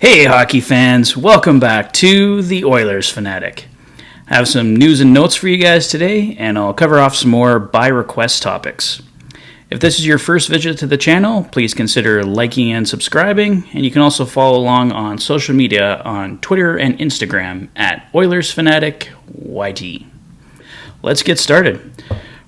Hey hockey fans, welcome back to the Oilers Fanatic. I have some news and notes for you guys today, and I'll cover off some more by request topics. If this is your first visit to the channel, please consider liking and subscribing, and you can also follow along on social media on Twitter and Instagram at Oilers Fanatic YT. Let's get started.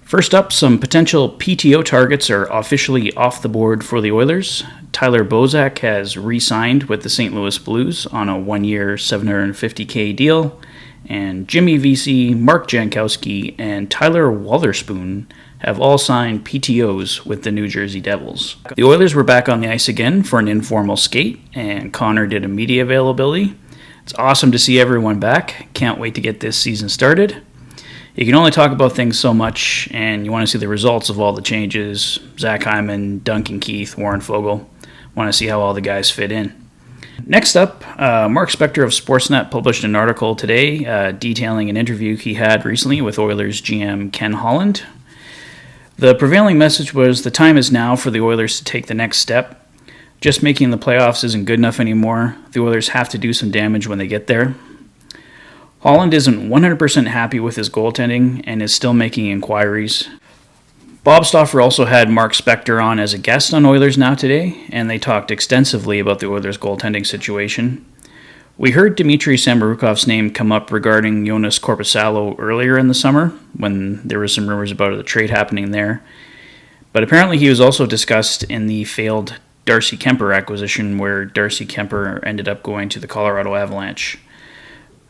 First up, some potential Pto Targets are officially off the board for the Oilers. Tyler Bozak has re-signed with the St. Louis Blues on a one-year $750K deal, and Jimmy Vesey, Mark Jankowski, and Tyler Wotherspoon have all signed PTOs with the New Jersey Devils. The Oilers were back on the ice again for an informal skate, and Connor did a media availability. It's awesome to see everyone back. Can't wait to get this season started. You can only talk about things so much, and you want to see the results of all the changes. Zach Hyman, Duncan Keith, Warren Foegele. Want to see how all the guys fit in. Next up, Mark Spector of Sportsnet published an article today detailing an interview he had recently with Oilers GM Ken Holland. The prevailing message was the time is now for the Oilers to take the next step. Just making the playoffs isn't good enough anymore. The Oilers have to do some damage when they get there. Holland isn't 100% happy with his goaltending and is still making inquiries. Bob Stauffer also had Mark Spector on as a guest on Oilers Now today, and they talked extensively about the Oilers' goaltending situation. We heard Dimitri Samarukov's name come up regarding Jonas Korpisalo earlier in the summer, when there were some rumors about a trade happening there. But apparently he was also discussed in the failed Darcy Kuemper acquisition, where Darcy Kuemper ended up going to the Colorado Avalanche.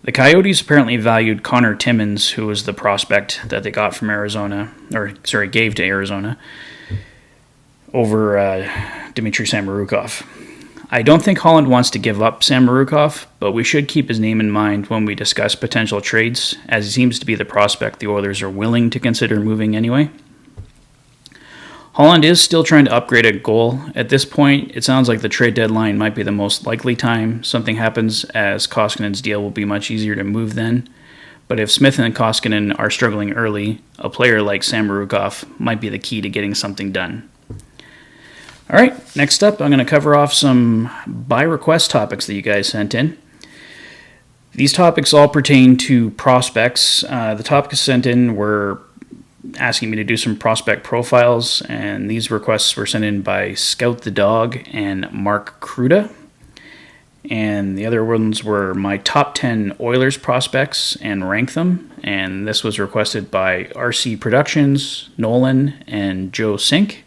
The Coyotes apparently valued Connor Timmins, who was the prospect that they got from gave to Arizona, over Dimitri Samarukov. I don't think Holland wants to give up Samarukov, but we should keep his name in mind when we discuss potential trades, as he seems to be the prospect the Oilers are willing to consider moving anyway. Holland is still trying to upgrade a goal. At this point, it sounds like the trade deadline might be the most likely time something happens, as Koskinen's deal will be much easier to move then. But if Smith and Koskinen are struggling early, a player like Samarukov might be the key to getting something done. All right, next up, I'm going to cover off some by request topics that you guys sent in. These topics all pertain to prospects. The topics sent in were asking me to do some prospect profiles, and these requests were sent in by Scout the Dog and Mark Kruda. And the other ones were my top 10 Oilers prospects and rank them, and this was requested by RC Productions, Nolan, and Joe Sink.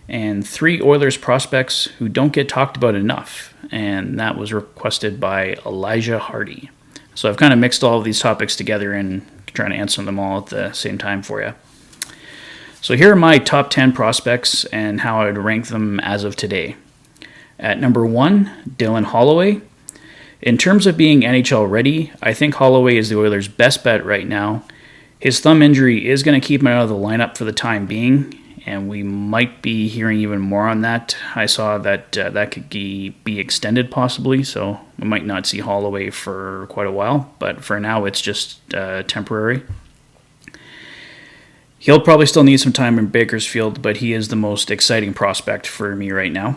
And 3 Oilers prospects who don't get talked about enough, and that was requested by Elijah Hardy. So I've kind of mixed all of these topics together and trying to answer them all at the same time for you. So here are my top 10 prospects and how I would rank them as of today. At number 1, Dylan Holloway. In terms of being NHL ready, I think Holloway is the Oilers' best bet right now. His thumb injury is going to keep him out of the lineup for the time being, and we might be hearing even more on that. I saw that that could be extended possibly, so we might not see Holloway for quite a while, but for now it's just temporary. He'll probably still need some time in Bakersfield, but he is the most exciting prospect for me right now.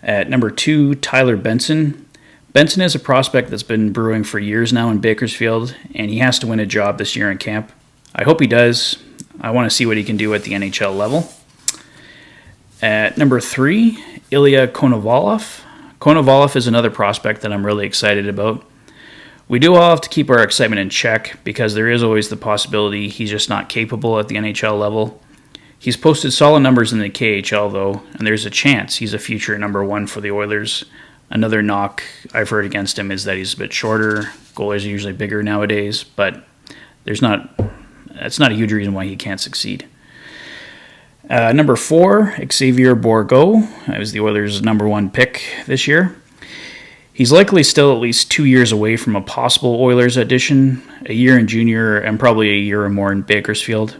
At number 2, Tyler Benson. Benson is a prospect that's been brewing for years now in Bakersfield, and he has to win a job this year in camp. I hope he does. I want to see what he can do at the NHL level. At number 3, Ilya Konovalov. Konovalov is another prospect that I'm really excited about. We do all have to keep our excitement in check, because there is always the possibility he's just not capable at the NHL level. He's posted solid numbers in the KHL, though, and there's a chance he's a future number 1 for the Oilers. Another knock I've heard against him is that he's a bit shorter. Goalies are usually bigger nowadays, but that's not a huge reason why he can't succeed. Number 4, Xavier Borgo. That was the Oilers' number 1 pick this year. He's likely still at least 2 years away from a possible Oilers addition, a year in junior and probably a year or more in Bakersfield.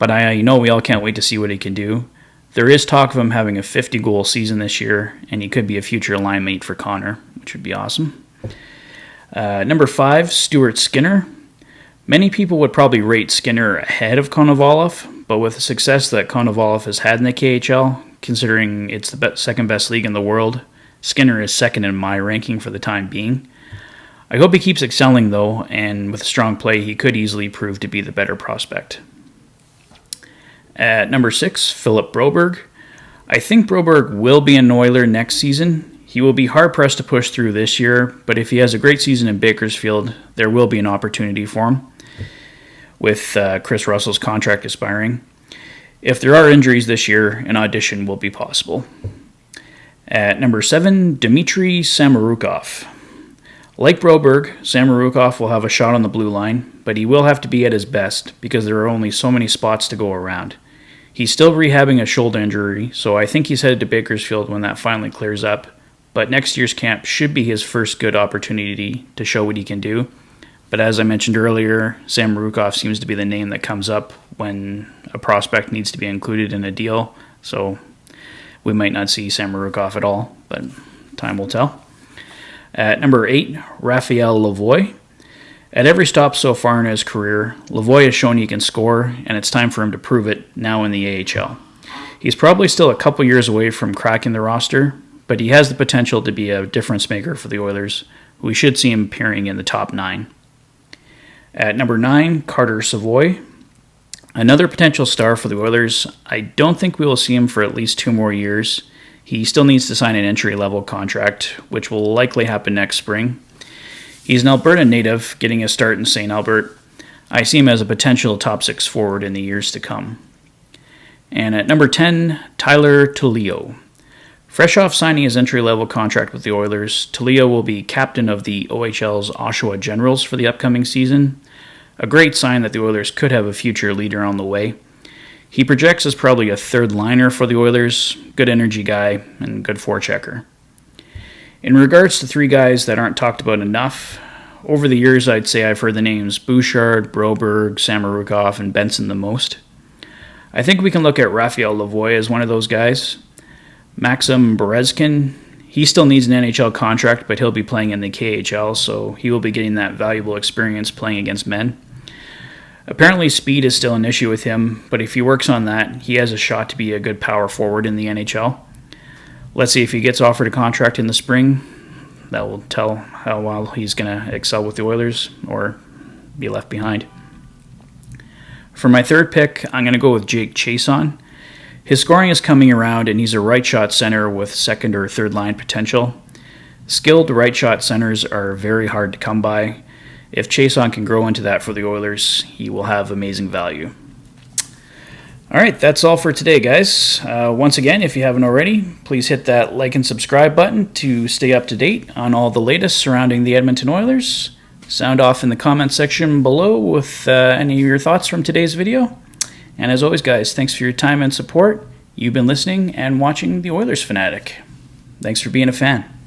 But I know we all can't wait to see what he can do. There is talk of him having a 50-goal season this year, and he could be a future line mate for Connor, which would be awesome. Number 5, Stuart Skinner. Many people would probably rate Skinner ahead of Konovalov, but with the success that Konovalov has had in the KHL, considering it's the second best league in the world, Skinner is second in my ranking for the time being. I hope he keeps excelling though, and with strong play he could easily prove to be the better prospect. At number 6, Phillip Broberg. I think Broberg will be an Oiler next season. He will be hard-pressed to push through this year, but if he has a great season in Bakersfield, there will be an opportunity for him, with Chris Russell's contract expiring. If there are injuries this year, an audition will be possible. At number 7, Dimitri Samarukov. Like Broberg, Samarukov will have a shot on the blue line, but he will have to be at his best because there are only so many spots to go around. He's still rehabbing a shoulder injury, so I think he's headed to Bakersfield when that finally clears up, but next year's camp should be his first good opportunity to show what he can do. But as I mentioned earlier, Samarukov seems to be the name that comes up when a prospect needs to be included in a deal, so we might not see Samarukov at all, but time will tell. At number 8, Rafael Lavoy. At every stop so far in his career, Lavoy has shown he can score, and it's time for him to prove it now in the AHL. He's probably still a couple years away from cracking the roster, but he has the potential to be a difference maker for the Oilers. We should see him appearing in the top 9. At number 9, Carter Savoy. Another potential star for the Oilers. I don't think we will see him for at least 2 more years. He still needs to sign an entry-level contract, which will likely happen next spring. He's an Alberta native, getting a start in St. Albert. I see him as a potential top 6 forward in the years to come. And at number 10, Tyler Tullio. Fresh off signing his entry-level contract with the Oilers, Tullio will be captain of the OHL's Oshawa Generals for the upcoming season. A great sign that the Oilers could have a future leader on the way. He projects as probably a third liner for the Oilers, good energy guy, and good forechecker. In regards to 3 guys that aren't talked about enough, over the years I'd say I've heard the names Bouchard, Broberg, Samarukov, and Benson the most. I think we can look at Rafael Lavoy as one of those guys. Maxim Berezkin, he still needs an NHL contract, but he'll be playing in the KHL, so he will be getting that valuable experience playing against men. Apparently speed is still an issue with him, but if he works on that, he has a shot to be a good power forward in the NHL. Let's see if he gets offered a contract in the spring. That will tell how well he's going to excel with the Oilers or be left behind. For my third pick, I'm going to go with Jake Chiasson. His scoring is coming around, and he's a right-shot center with second or third line potential. Skilled right-shot centers are very hard to come by. If Chiasson can grow into that for the Oilers, he will have amazing value. All right, that's all for today, guys. Once again, if you haven't already, please hit that like and subscribe button to stay up to date on all the latest surrounding the Edmonton Oilers. Sound off in the comments section below with any of your thoughts from today's video. And as always, guys, thanks for your time and support. You've been listening and watching the Oilers Fanatic. Thanks for being a fan.